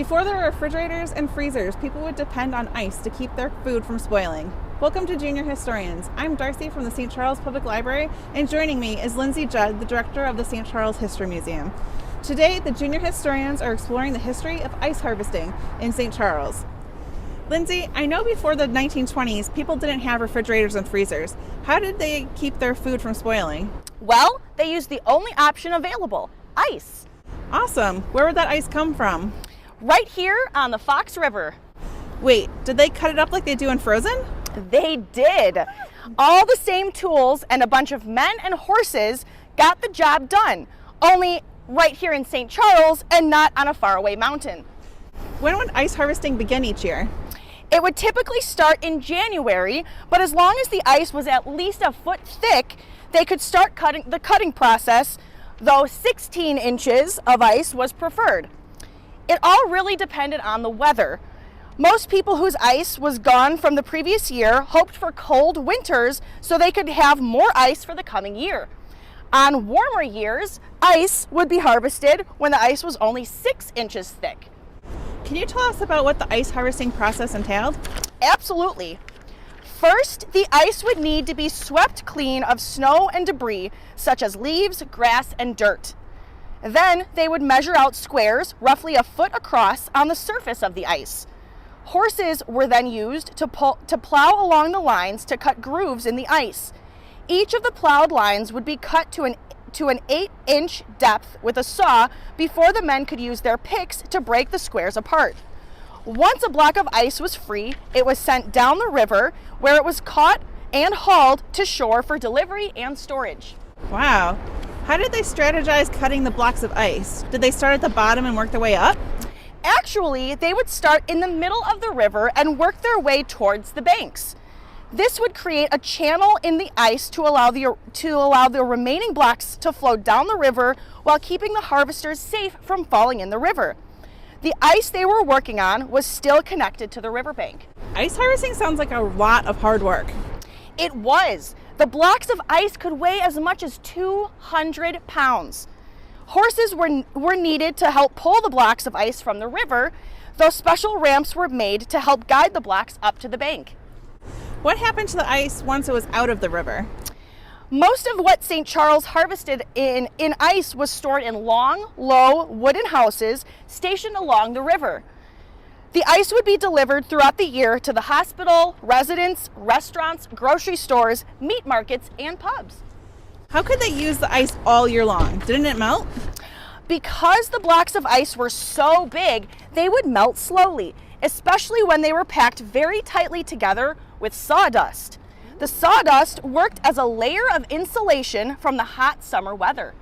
Before there were refrigerators and freezers, people would depend on ice to keep their food from spoiling. Welcome to Junior Historians. I'm Darcy from the St. Charles Public Library, and joining me is Lindsay Judd, the director of the St. Charles History Museum. Today, the Junior Historians are exploring the history of ice harvesting in St. Charles. Lindsay, I know before the 1920s, people didn't have refrigerators and freezers. How did they keep their food from spoiling? Well, they used the only option available, ice. Awesome. Where would that ice come from? Right here on the Fox River. Wait, did they cut it up like they do in Frozen? They did. All the same tools and a bunch of men and horses got the job done, only right here in St. Charles and not on a faraway mountain. When would ice harvesting begin each year? It would typically start in January, but as long as the ice was at least a foot thick, they could start the cutting process, though 16 inches of ice was preferred. It all really depended on the weather. Most people whose ice was gone from the previous year hoped for cold winters so they could have more ice for the coming year. On warmer years, ice would be harvested when the ice was only 6 inches thick. Can you tell us about what the ice harvesting process entailed? Absolutely. First, the ice would need to be swept clean of snow and debris, such as leaves, grass, and dirt. Then they would measure out squares roughly a foot across on the surface of the ice. Horses were then used to plow along the lines to cut grooves in the ice. Each of the plowed lines would be cut to an 8-inch depth with a saw before the men could use their picks to break the squares apart. Once a block of ice was free, it was sent down the river where it was caught and hauled to shore for delivery and storage. Wow. How did they strategize cutting the blocks of ice? Did they start at the bottom and work their way up? Actually, they would start in the middle of the river and work their way towards the banks. This would create a channel in the ice to allow the remaining blocks to flow down the river while keeping the harvesters safe from falling in the river. The ice they were working on was still connected to the riverbank. Ice harvesting sounds like a lot of hard work. It was. The blocks of ice could weigh as much as 200 pounds. Horses were needed to help pull the blocks of ice from the river, though special ramps were made to help guide the blocks up to the bank. What happened to the ice once it was out of the river? Most of what St. Charles harvested in ice was stored in long, low wooden houses stationed along the river. The ice would be delivered throughout the year to the hospital, residents, restaurants, grocery stores, meat markets, and pubs. How could they use the ice all year long? Didn't it melt? Because the blocks of ice were so big, they would melt slowly, especially when they were packed very tightly together with sawdust. The sawdust worked as a layer of insulation from the hot summer weather.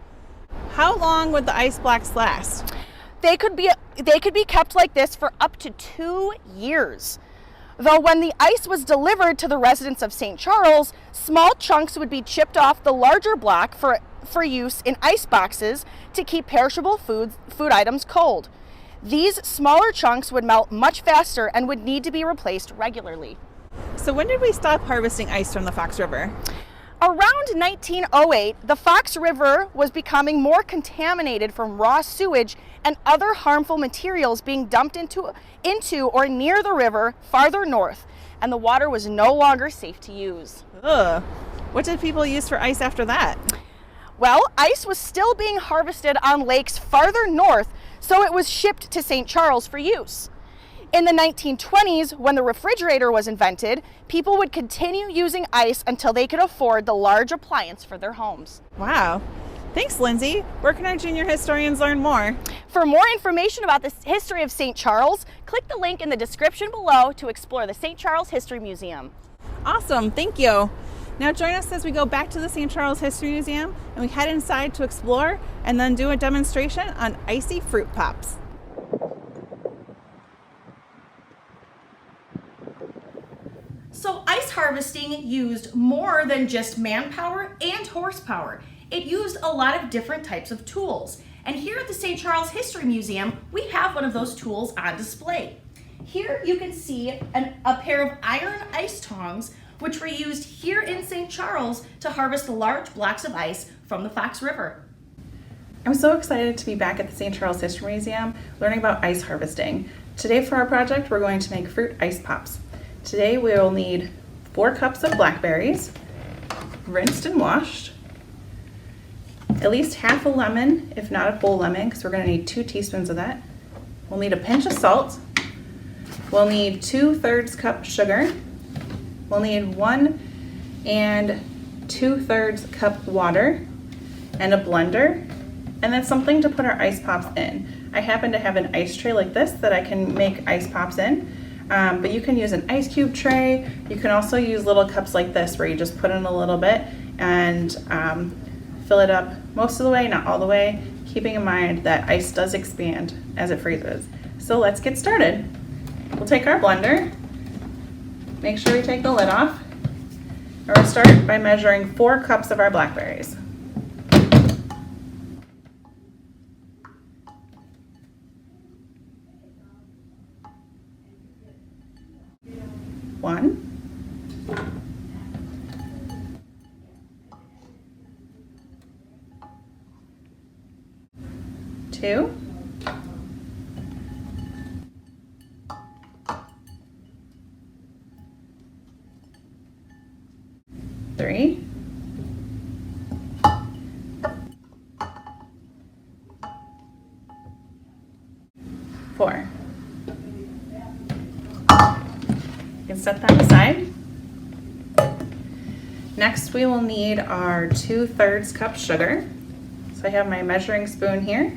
How long would the ice blocks last? They could be kept like this for up to 2 years. Though when the ice was delivered to the residents of St. Charles, small chunks would be chipped off the larger block for use in ice boxes to keep perishable food items cold. These smaller chunks would melt much faster and would need to be replaced regularly. So when did we stop harvesting ice from the Fox River? Around 1908, the Fox River was becoming more contaminated from raw sewage and other harmful materials being dumped into or near the river farther north, and the water was no longer safe to use. Ugh. What did people use for ice after that? Well, ice was still being harvested on lakes farther north, so it was shipped to St. Charles for use. In the 1920s, when the refrigerator was invented, people would continue using ice until they could afford the large appliance for their homes. Wow. Thanks, Lindsay. Where can our junior historians learn more? For more information about the history of St. Charles, click the link in the description below to explore the St. Charles History Museum. Awesome. Thank you. Now join us as we go back to the St. Charles History Museum and we head inside to explore and then do a demonstration on icy fruit pops. So ice harvesting used more than just manpower and horsepower. It used a lot of different types of tools. And here at the St. Charles History Museum, we have one of those tools on display. Here you can see a pair of iron ice tongs, which were used here in St. Charles to harvest the large blocks of ice from the Fox River. I'm so excited to be back at the St. Charles History Museum learning about ice harvesting. Today for our project we're going to make fruit ice pops. Today we will need 4 cups of blackberries, rinsed and washed, at least half a lemon, if not a full lemon, because we're going to need 2 teaspoons of that. We'll need a pinch of salt. We'll need 2/3 cup sugar. We'll need 1 2/3 cup water and a blender, and then something to put our ice pops in. I happen to have an ice tray like this that I can make ice pops in, but you can use an ice cube tray. You can also use little cups like this where you just put in a little bit and fill it up most of the way, not all the way, keeping in mind that ice does expand as it freezes. So let's get started. We'll take our blender, make sure we take the lid off, and we'll start by measuring 4 cups of our blackberries. 1, 2, 3, 4. You can set that aside. Next we will need our 2/3 cup sugar. So I have my measuring spoon here,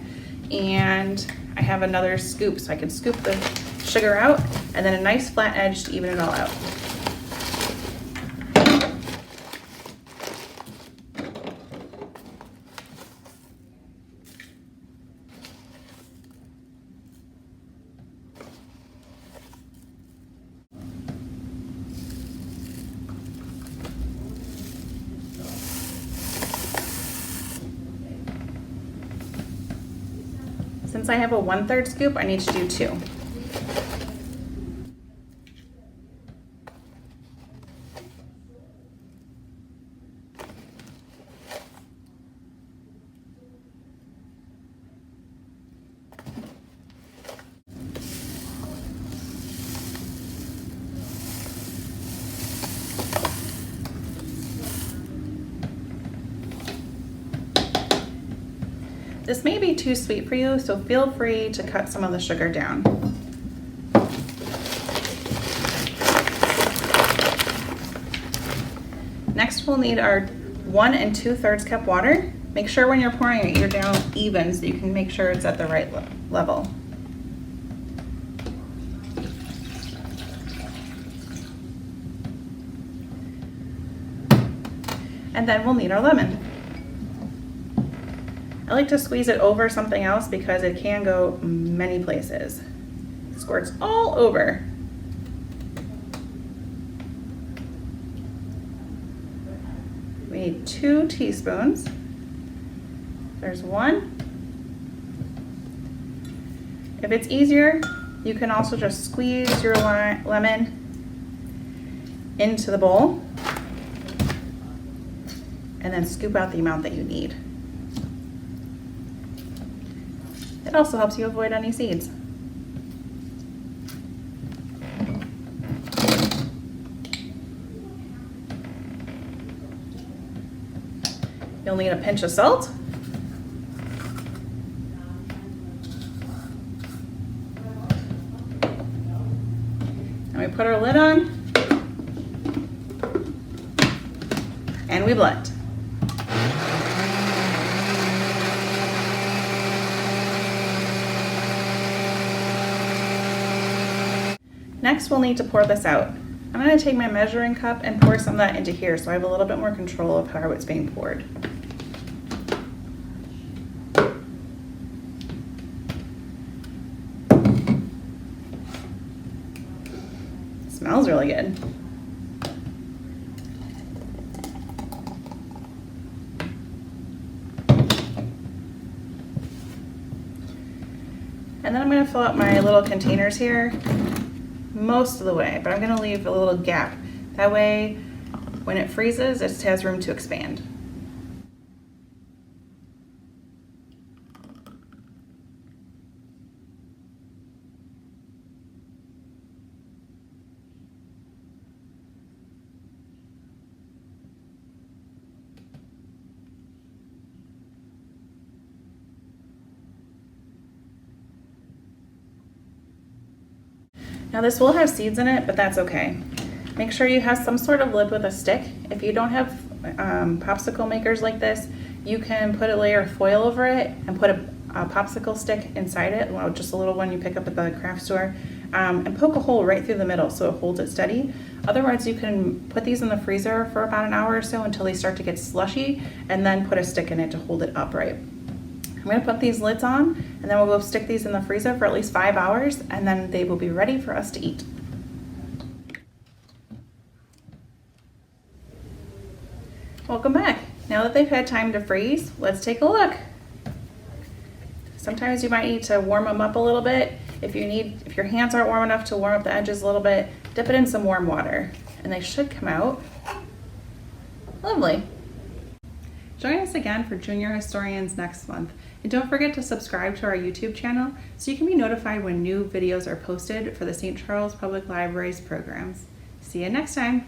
and I have another scoop so I can scoop the sugar out, and then a nice flat edge to even it all out. Since I have a 1/3 scoop, I need to do 2. This may be too sweet for you, so feel free to cut some of the sugar down. Next we'll need our 1 2/3 cup water. Make sure when you're pouring it, you're down even so you can make sure it's at the right level. And then we'll need our lemon. I like to squeeze it over something else because it can go many places. It squirts all over. We need 2 teaspoons. There's 1. If it's easier, you can also just squeeze your lemon into the bowl and then scoop out the amount that you need. It also helps you avoid any seeds. You'll need a pinch of salt. And we put our lid on and we blend. Next, we'll need to pour this out. I'm going to take my measuring cup and pour some of that into here so I have a little bit more control of how it's being poured. It smells really good. And then I'm going to fill up my little containers here most of the way, but I'm going to leave a little gap. That way, when it freezes, it has room to expand. Now this will have seeds in it, but that's okay. Make sure you have some sort of lid with a stick. If you don't have popsicle makers like this, you can put a layer of foil over it and put a popsicle stick inside it, well, just a little one you pick up at the craft store, and poke a hole right through the middle so it holds it steady. Otherwise, you can put these in the freezer for about an hour or so until they start to get slushy, and then put a stick in it to hold it upright. I'm going to put these lids on, and then we'll go stick these in the freezer for at least 5 hours, and then they will be ready for us to eat. Welcome back. Now that they've had time to freeze, let's take a look. Sometimes you might need to warm them up a little bit. If your hands aren't warm enough to warm up the edges a little bit, dip it in some warm water, and they should come out lovely. Join us again for Junior Historians next month. And don't forget to subscribe to our YouTube channel so you can be notified when new videos are posted for the St. Charles Public Library's programs. See you next time.